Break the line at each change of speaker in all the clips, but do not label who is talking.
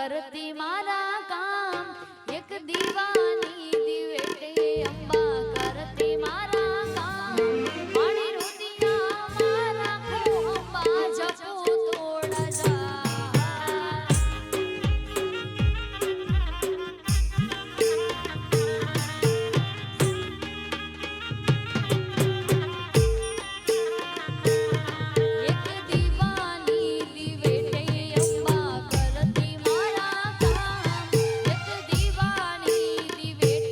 કરતી મારા કામ એક દીવાની દિવેટે અંબા કરતી મારા કામ મારી રુદિયા મારા કો અંબા જપો તોડ જા दिवेटे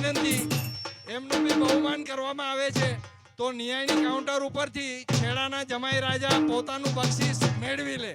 આનંદથી એમનું બી બહુમાન કરવામાં આવે છે. તો ન્યાયની કાઉન્ટર ઉપરથી છેડાના જમાઈ રાજા પોતાનું બક્ષિસ મેળવી લે.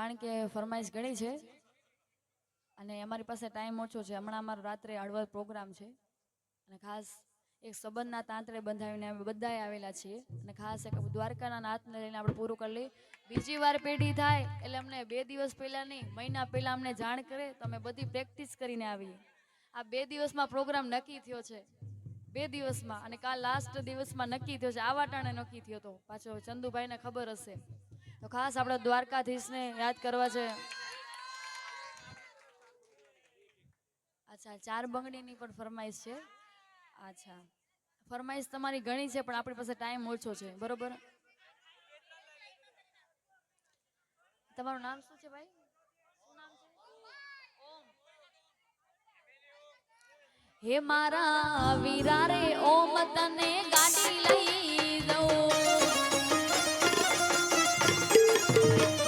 કારણ કે ફરમાઈશ ઘણી છે અને અમારી પાસે ટાઈમ ઓછો છે. હમણાં અમારો રાત્રે હળવદ પ્રોગ્રામ છે અને ખાસ એક સંબંધના તાંતરે બંધાવીને અમે બધાએ આવેલા છીએ અને ખાસ એક દ્વારકાના નાથને લઈને આપણે પૂરું કરી લઈએ. બીજી વાર પેઢી થાય એટલે અમને 2 દિવસ પહેલા નહીં, મહિના પહેલા અમને જાણ કરે તો અમે બધી પ્રેક્ટિસ કરીને આવીએ. આ 2 દિવસમાં પ્રોગ્રામ નક્કી થયો છે, 2 દિવસમાં, અને કાલ લાસ્ટ દિવસમાં નક્કી થયો છે. આવા ટાણે નક્કી થયો હતો. પાછો ચંદુભાઈને ખબર હશે તો ખાસ આપણે દ્વારકાધીશને યાદ કરવા છે. અચ્છા, 4 બંગડીની પણ ફરમાઈશ છે. અચ્છા, ફરમાઈશ તમારી ઘણી છે પણ આપણી પાસે ટાઈમ ઓછો છે, બરોબર? તમારું નામ શું છે ભાઈ? શું નામ છે? ઓમ. હે મારા વીરા રે ઓમ તને ગાડી લઈ દઉં.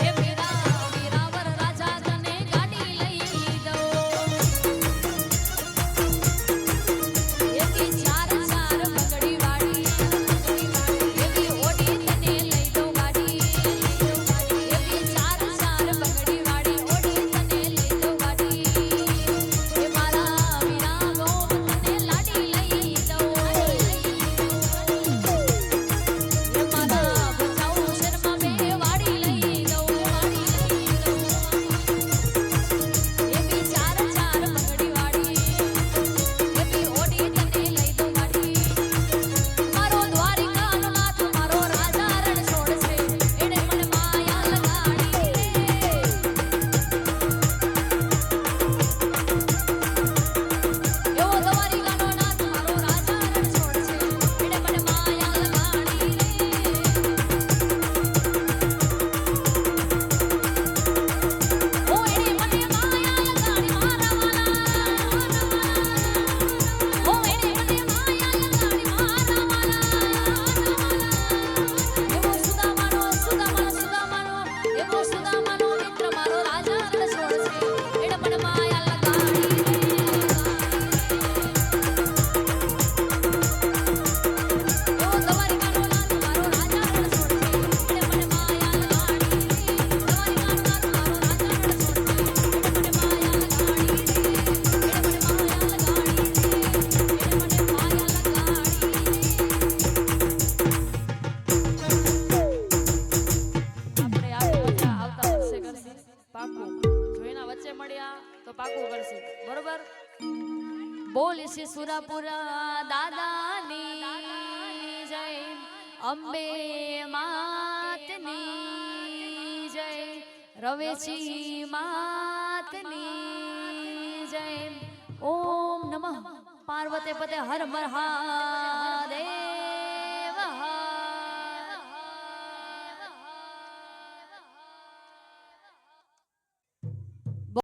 હે વીરા વીરાવર રાજા તને ગાડી લઈ દઉં. એવી 4 બંગડી વાળી એવી ઓડી તને લઈ દઉં ગાડી. એવી 4 બંગડી વાળી ઓડી તને લઈ દઉં ગાડી. હે મારા વીરા ઓમ તને લાડી લઈ દઉં. હે મારા ભચાઉ શર્મા બે વાડી લઈ દઉં. એવી 4 બંગડી વાળી એવી ઓડી તને લઈ દઉં ગાડી. મારો દ્વારિકાનો નાથ મારો રાજા રણ છોડ છે, એણે મને માયા લગાડી રે. એવો દ્વારિકાનો નાથ મારો રાજા રણ છોડ છે, એણે મને માયા લગાડી રે. ઓ એણે મને માયા લગાડી મારા વાલા. ઓ એણે મને માયા લગાડી મારા વાલા. એવો સુદામાનો એવો સુદામાનો મિત્ર મારો રાજા રણ છોડ છે, એણે મને માયા લગાડી રે. એવો દ્વારિકાનો નાથ મારો રાજા રણ છોડ છે, એણે મને માયા લગાડી રે. દ્વારિકાનો નાથ મારો રાજા રણ છોડ છે, એણે મને માયા લગાડી રે. એણે મને માયા લગાડી રે. એણે મને માયા લગાડી રે. આપણે આવી મજા આવતા વર્ષે કરશી, પાકું. જો એના વચ્ચે મળ્યા તો પાકું કરશી, બરોબર? બોલ શ્રી સુરાપુરા દાદાની જય, અંબે માતની જય, રવેચી માતની જય. ઓમ નમઃ પાર્વતે પતે હર હર